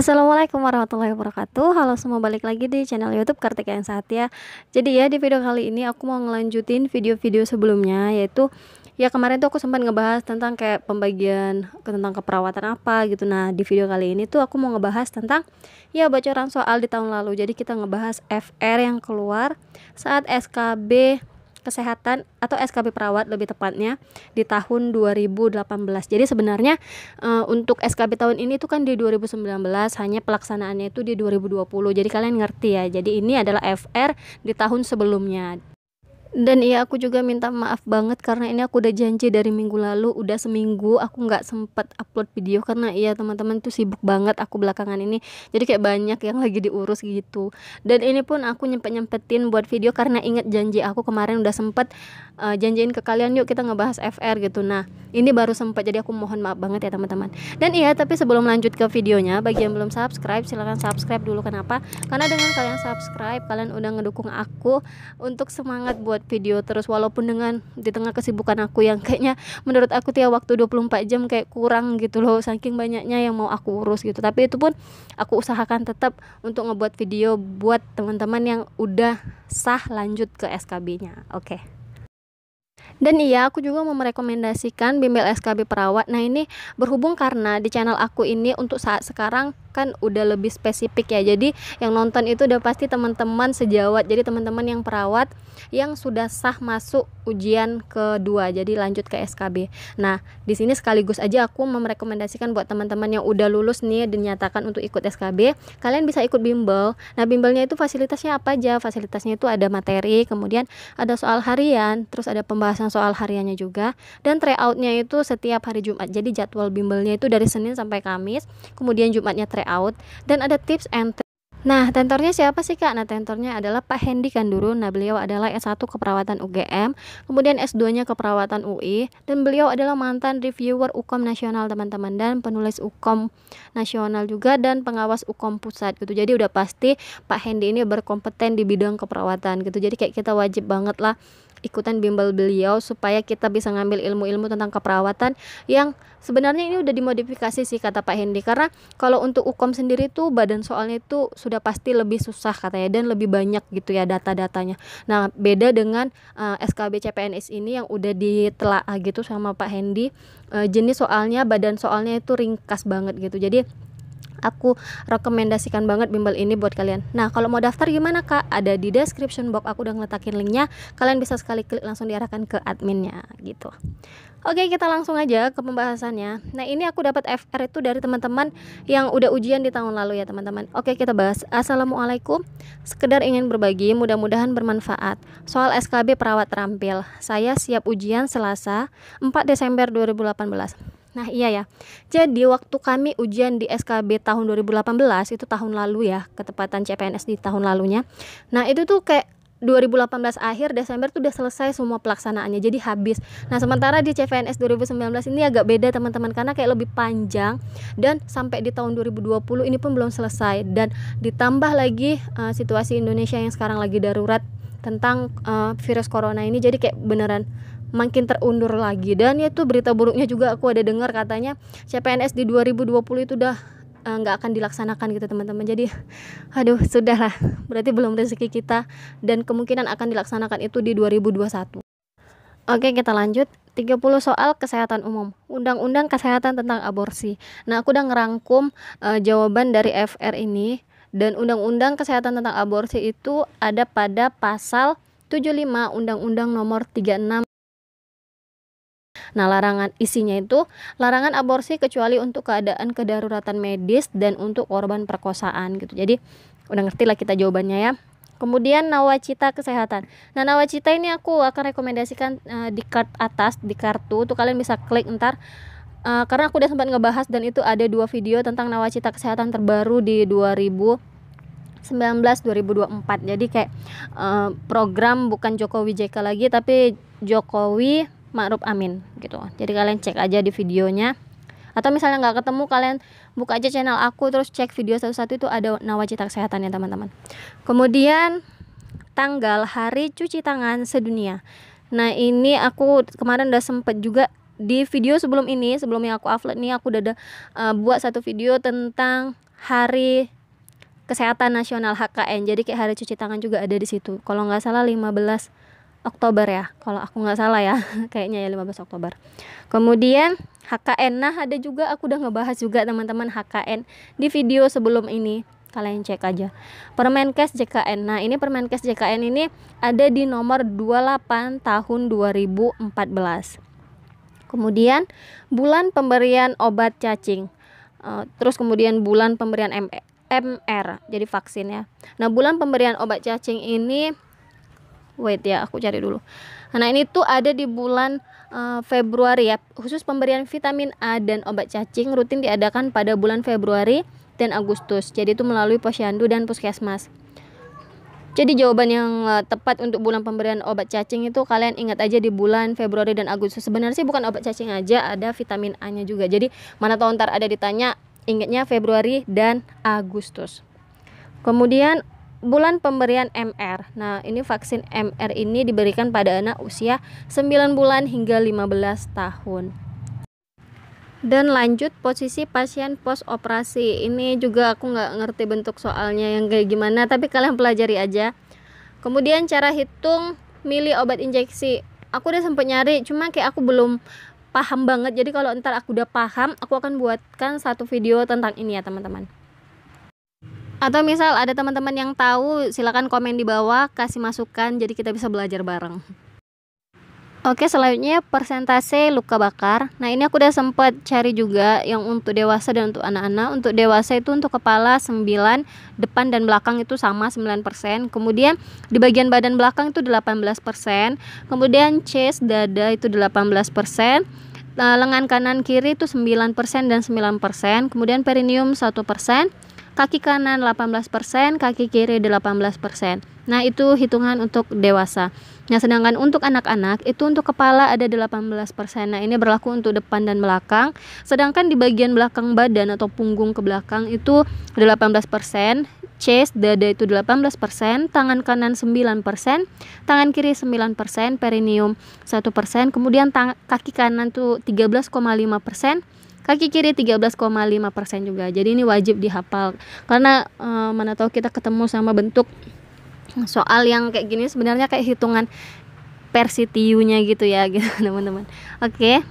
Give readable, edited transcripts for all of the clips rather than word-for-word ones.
Assalamualaikum warahmatullahi wabarakatuh. Halo semua, balik lagi di channel YouTube Kartika yang Satya. Jadi ya, di video kali ini aku mau ngelanjutin video-video sebelumnya, yaitu ya kemarin tuh aku sempat ngebahas tentang kayak pembagian tentang keperawatan apa gitu. Nah, di video kali ini tuh aku mau ngebahas tentang ya bocoran soal di tahun lalu. Jadi kita ngebahas FR yang keluar saat SKB kesehatan atau SKB perawat lebih tepatnya di tahun 2018. Jadi sebenarnya untuk SKB tahun ini tuh kan di 2019, hanya pelaksanaannya itu di 2020. Jadi kalian ngerti ya. Jadi ini adalah FR di tahun sebelumnya. Dan iya, aku juga minta maaf banget karena ini aku udah janji dari minggu lalu, udah seminggu aku nggak sempet upload video karena iya teman-teman tuh sibuk banget aku belakangan ini. Jadi kayak banyak yang lagi diurus gitu. Dan ini pun aku nyempetin buat video karena inget janji aku kemarin udah sempet janjiin ke kalian, yuk kita ngebahas FR gitu. Nah, ini baru sempet, jadi aku mohon maaf banget ya teman-teman. Dan iya, tapi sebelum lanjut ke videonya, bagi yang belum subscribe silahkan subscribe dulu. Kenapa? Karena dengan kalian subscribe, kalian udah ngedukung aku untuk semangat buat video terus, walaupun dengan di tengah kesibukan aku yang kayaknya menurut aku tiap waktu 24 jam kayak kurang gitu loh, saking banyaknya yang mau aku urus gitu. Tapi itu pun aku usahakan tetap untuk ngebuat video buat teman-teman yang udah sah lanjut ke SKB-nya. Oke. Dan iya, aku juga mau merekomendasikan bimbel SKB perawat. Nah, ini berhubung karena di channel aku ini untuk saat sekarang kan udah lebih spesifik ya. Jadi yang nonton itu udah pasti teman-teman sejawat. Jadi teman-teman yang perawat yang sudah sah masuk ujian kedua, jadi lanjut ke SKB. Nah, di sini sekaligus aja aku merekomendasikan buat teman-teman yang udah lulus nih dinyatakan untuk ikut SKB, kalian bisa ikut bimbel. Nah, bimbelnya itu fasilitasnya apa aja? Fasilitasnya itu ada materi, kemudian ada soal harian, terus ada pembahasan soal hariannya juga, dan tryoutnya itu setiap hari Jumat. Jadi jadwal bimbelnya itu dari Senin sampai Kamis, kemudian Jumatnya tryout, dan ada tips and tricks. Nah, tentornya siapa sih Kak? Nah, tentornya adalah Pak Hendy Kanduru. Nah, beliau adalah S1 Keperawatan UGM, kemudian S2-nya Keperawatan UI, dan beliau adalah mantan reviewer UKOM nasional teman-teman, dan penulis UKOM nasional juga, dan pengawas UKOM pusat gitu. Jadi udah pasti Pak Hendy ini berkompeten di bidang keperawatan gitu. Jadi kayak kita wajib banget lah ikutan bimbel beliau supaya kita bisa ngambil ilmu-ilmu tentang keperawatan yang sebenarnya ini udah dimodifikasi sih kata Pak Hendy, karena kalau untuk UKOM sendiri tuh badan soalnya itu sudah pasti lebih susah katanya dan lebih banyak gitu ya data-datanya. Nah, beda dengan SKB CPNS ini yang udah ditelaah gitu sama Pak Hendy, jenis soalnya, badan soalnya itu ringkas banget gitu. Jadi aku rekomendasikan banget bimbel ini buat kalian. Nah, kalau mau daftar gimana Kak? Ada di description box, aku udah ngeletakin linknya. Kalian bisa sekali klik langsung diarahkan ke adminnya gitu. Oke, kita langsung aja ke pembahasannya. Nah, ini aku dapat FR itu dari teman-teman yang udah ujian di tahun lalu ya teman-teman. Oke, kita bahas. Assalamualaikum. Sekedar ingin berbagi, mudah-mudahan bermanfaat. Soal SKB perawat terampil. Saya siap ujian Selasa 4 Desember 2018. Nah, iya ya. Jadi waktu kami ujian di SKB tahun 2018 itu tahun lalu ya, ketepatan CPNS di tahun lalunya. Nah, itu tuh kayak 2018 akhir Desember tuh udah selesai semua pelaksanaannya, jadi habis. Nah, sementara di CPNS 2019 ini agak beda teman-teman, karena kayak lebih panjang dan sampai di tahun 2020 ini pun belum selesai, dan ditambah lagi situasi Indonesia yang sekarang lagi darurat tentang virus corona ini, jadi kayak beneran makin terundur lagi. Dan itu berita buruknya juga aku ada dengar katanya CPNS di 2020 itu udah nggak akan dilaksanakan gitu teman-teman. Jadi aduh, sudahlah, berarti belum rezeki kita, dan kemungkinan akan dilaksanakan itu di 2021. Oke, kita lanjut. 30 soal kesehatan umum, undang-undang kesehatan tentang aborsi. Nah, aku udah ngerangkum jawaban dari FR ini, dan undang-undang kesehatan tentang aborsi itu ada pada pasal 75 Undang-Undang nomor 36. Nah, larangan isinya itu larangan aborsi kecuali untuk keadaan kedaruratan medis dan untuk korban perkosaan gitu. Jadi udah ngerti lah kita jawabannya ya. Kemudian nawacita kesehatan. Nah, nawacita ini aku akan rekomendasikan di card atas, di kartu tuh kalian bisa klik ntar, karena aku udah sempat ngebahas dan itu ada 2 video tentang nawacita kesehatan terbaru di 2019-2024. Jadi kayak program bukan Jokowi JK lagi, tapi Jokowi Ma'ruf Amin gitu. Jadi kalian cek aja di videonya, atau misalnya nggak ketemu, kalian buka aja channel aku terus cek video satu-satu, itu ada nawacita kesehatan ya teman-teman. Kemudian tanggal hari cuci tangan sedunia. Nah, ini aku kemarin udah sempet juga di video sebelum ini, sebelum yang aku upload nih, aku udah ada buat satu video tentang Hari Kesehatan Nasional HKN. Jadi kayak hari cuci tangan juga ada di situ. Kalau nggak salah 15 Oktober ya. Kalau aku nggak salah ya, kayaknya ya 15 Oktober. Kemudian HKN. Nah, ada juga aku udah ngebahas juga teman-teman HKN di video sebelum ini. Kalian cek aja. Permenkes JKN. Nah, ini Permenkes JKN ini ada di nomor 28 tahun 2014. Kemudian bulan pemberian obat cacing. Terus kemudian bulan pemberian MR, jadi vaksin ya. Nah, bulan pemberian obat cacing ini, wait ya, aku cari dulu. Nah, ini tuh ada di bulan Februari ya. Khusus pemberian vitamin A dan obat cacing rutin diadakan pada bulan Februari dan Agustus. Jadi itu melalui posyandu dan puskesmas. Jadi jawaban yang tepat untuk bulan pemberian obat cacing itu kalian ingat aja di bulan Februari dan Agustus. Sebenarnya sih bukan obat cacing aja, ada vitamin A-nya juga. Jadi mana tahu ntar ada ditanya, ingatnya Februari dan Agustus. Kemudian bulan pemberian MR. Nah, ini vaksin MR ini diberikan pada anak usia 9 bulan hingga 15 tahun. Dan lanjut posisi pasien post operasi. Ini juga aku nggak ngerti bentuk soalnya yang kayak gimana, tapi kalian pelajari aja. Kemudian cara hitung mili obat injeksi. Aku udah sempet nyari, cuma kayak aku belum paham banget. Jadi kalau ntar aku udah paham, aku akan buatkan satu video tentang ini ya teman-teman. Atau misal ada teman-teman yang tahu, silakan komen di bawah, kasih masukan, jadi kita bisa belajar bareng. Oke, selanjutnya persentase luka bakar. Nah, ini aku udah sempat cari juga yang untuk dewasa dan untuk anak-anak. Untuk dewasa itu untuk kepala 9, depan dan belakang itu sama 9%. Kemudian di bagian badan belakang itu 18%. Kemudian chest, dada itu 18%. Lengan kanan kiri itu 9% dan 9%. Kemudian perineum 1%. Kaki kanan 18%, kaki kiri 18%. Nah, itu hitungan untuk dewasa. Nah, sedangkan untuk anak-anak itu untuk kepala ada 18%. Nah, ini berlaku untuk depan dan belakang. Sedangkan di bagian belakang badan atau punggung ke belakang itu 18%, chest, dada itu 18%, tangan kanan 9%, tangan kiri 9%, perineum 1%, kemudian kaki kanan tuh 13,5%. Kaki kiri 13,5% juga. Jadi ini wajib dihafal. Karena mana tahu kita ketemu sama bentuk soal yang kayak gini sebenarnya kayak hitungan persitiunya gitu ya gitu teman-teman. Oke.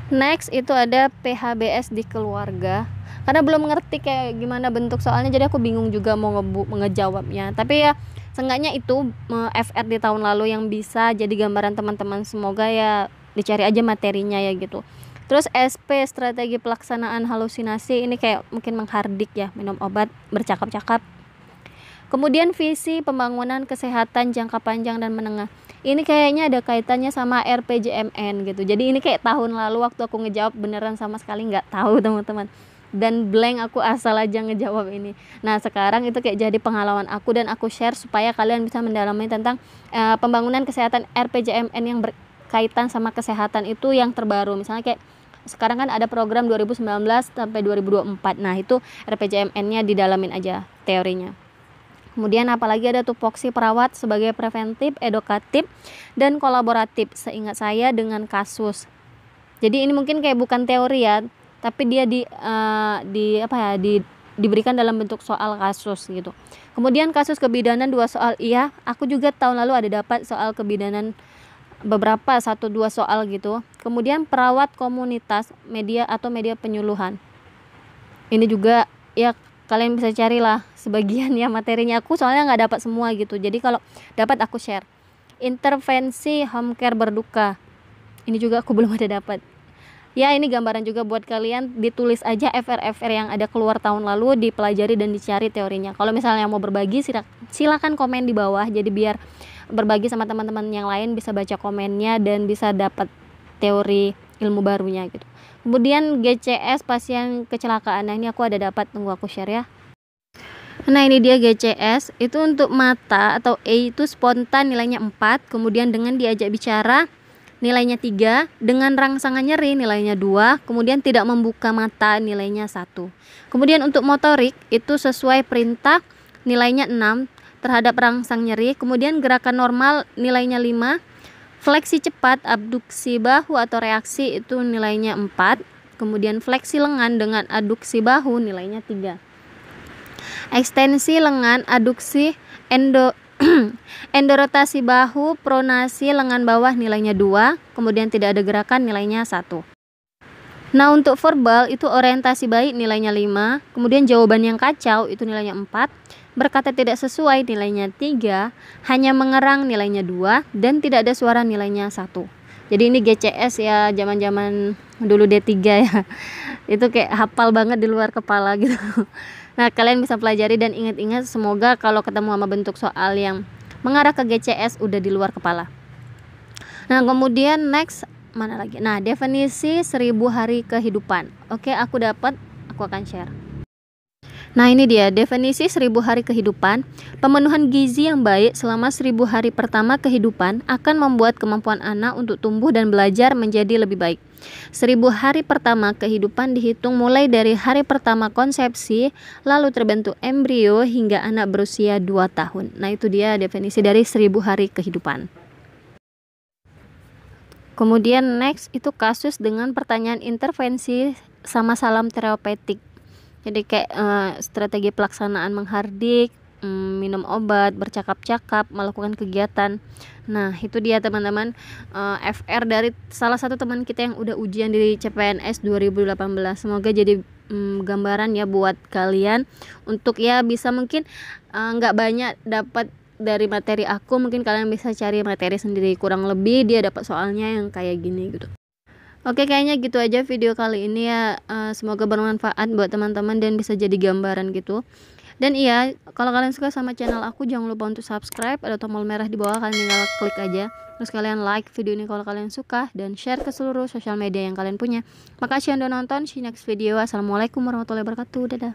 Next itu ada PHBS di keluarga. Karena belum ngerti kayak gimana bentuk soalnya, jadi aku bingung juga mau ngejawabnya. Tapi ya seenggaknya itu FR di tahun lalu yang bisa jadi gambaran teman-teman. Semoga ya dicari aja materinya ya gitu. Terus SP, strategi pelaksanaan halusinasi, ini kayak mungkin menghardik ya, minum obat, bercakap-cakap. Kemudian visi pembangunan kesehatan jangka panjang dan menengah. Ini kayaknya ada kaitannya sama RPJMN gitu. Jadi ini kayak tahun lalu waktu aku ngejawab beneran sama sekali nggak tahu teman-teman. Dan blank, aku asal aja ngejawab ini. Nah, sekarang itu kayak jadi pengalaman aku dan aku share supaya kalian bisa mendalami tentang pembangunan kesehatan RPJMN yang berkaitan sama kesehatan itu yang terbaru. Misalnya kayak sekarang kan ada program 2019 sampai 2024. Nah, itu RPJMN-nya didalamin aja teorinya. Kemudian apalagi ada tupoksi perawat sebagai preventif, edukatif, dan kolaboratif seingat saya dengan kasus. Jadi ini mungkin kayak bukan teori ya, tapi dia diberikan dalam bentuk soal kasus gitu. Kemudian kasus kebidanan 2 soal. Iya, aku juga tahun lalu ada dapat soal kebidanan beberapa 1-2 soal gitu. Kemudian perawat komunitas, media atau media penyuluhan. Ini juga ya kalian bisa carilah sebagian ya materinya, aku soalnya nggak dapat semua gitu. Jadi kalau dapat aku share. Intervensi home care berduka. Ini juga aku belum ada dapat. Ya, ini gambaran juga buat kalian, ditulis aja FR-FR yang ada keluar tahun lalu, dipelajari dan dicari teorinya. Kalau misalnya mau berbagi silakan komen di bawah, jadi biar berbagi sama teman-teman yang lain bisa baca komennya dan bisa dapat teori ilmu barunya gitu. Kemudian GCS pasien kecelakaan. Nah, ini aku ada dapat, tunggu aku share ya. Nah, ini dia GCS. Itu untuk mata atau A itu spontan nilainya 4, kemudian dengan diajak bicara nilainya 3, dengan rangsangan nyeri nilainya 2, kemudian tidak membuka mata nilainya 1. Kemudian untuk motorik itu sesuai perintah nilainya 6 terhadap rangsang nyeri, kemudian gerakan normal nilainya 5, fleksi cepat, abduksi bahu atau reaksi itu nilainya 4, Kemudian fleksi lengan dengan aduksi bahu nilainya 3. Ekstensi lengan, aduksi, endorotasi bahu, pronasi lengan bawah nilainya 2. Kemudian tidak ada gerakan nilainya 1. Nah, untuk verbal itu orientasi baik nilainya 5. Kemudian jawaban yang kacau itu nilainya 4. Berkata tidak sesuai nilainya 3. Hanya mengerang nilainya 2. Dan tidak ada suara nilainya 1. Jadi ini GCS ya, zaman-zaman dulu D3 ya. Itu kayak hafal banget di luar kepala gitu. Nah, kalian bisa pelajari dan ingat-ingat, semoga kalau ketemu sama bentuk soal yang mengarah ke GCS udah di luar kepala. Nah, kemudian next mana lagi? Nah, definisi 1000 hari kehidupan. Oke, aku dapat, aku akan share. Nah, ini dia definisi 1000 hari kehidupan. Pemenuhan gizi yang baik selama 1000 hari pertama kehidupan akan membuat kemampuan anak untuk tumbuh dan belajar menjadi lebih baik. 1000 hari pertama kehidupan dihitung mulai dari hari pertama konsepsi, lalu terbentuk embrio hingga anak berusia 2 tahun. Nah, itu dia definisi dari 1000 hari kehidupan. Kemudian next itu kasus dengan pertanyaan intervensi sama salam terapeutik. Jadi kayak strategi pelaksanaan menghardik, minum obat, bercakap-cakap, melakukan kegiatan. Nah, itu dia teman-teman, FR dari salah satu teman kita yang udah ujian di CPNS 2018. Semoga jadi gambaran ya buat kalian untuk ya bisa mungkin nggak banyak dapat dari materi aku, mungkin kalian bisa cari materi sendiri, kurang lebih dia dapat soalnya yang kayak gini gitu. Oke, kayaknya gitu aja video kali ini ya. Semoga bermanfaat buat teman-teman dan bisa jadi gambaran gitu. Dan iya, kalau kalian suka sama channel aku, jangan lupa untuk subscribe. Ada tombol merah di bawah, kalian tinggal klik aja. Terus kalian like video ini kalau kalian suka, dan share ke seluruh sosial media yang kalian punya. Makasih yang udah nonton. See you next video. Assalamualaikum warahmatullahi wabarakatuh. Dadah.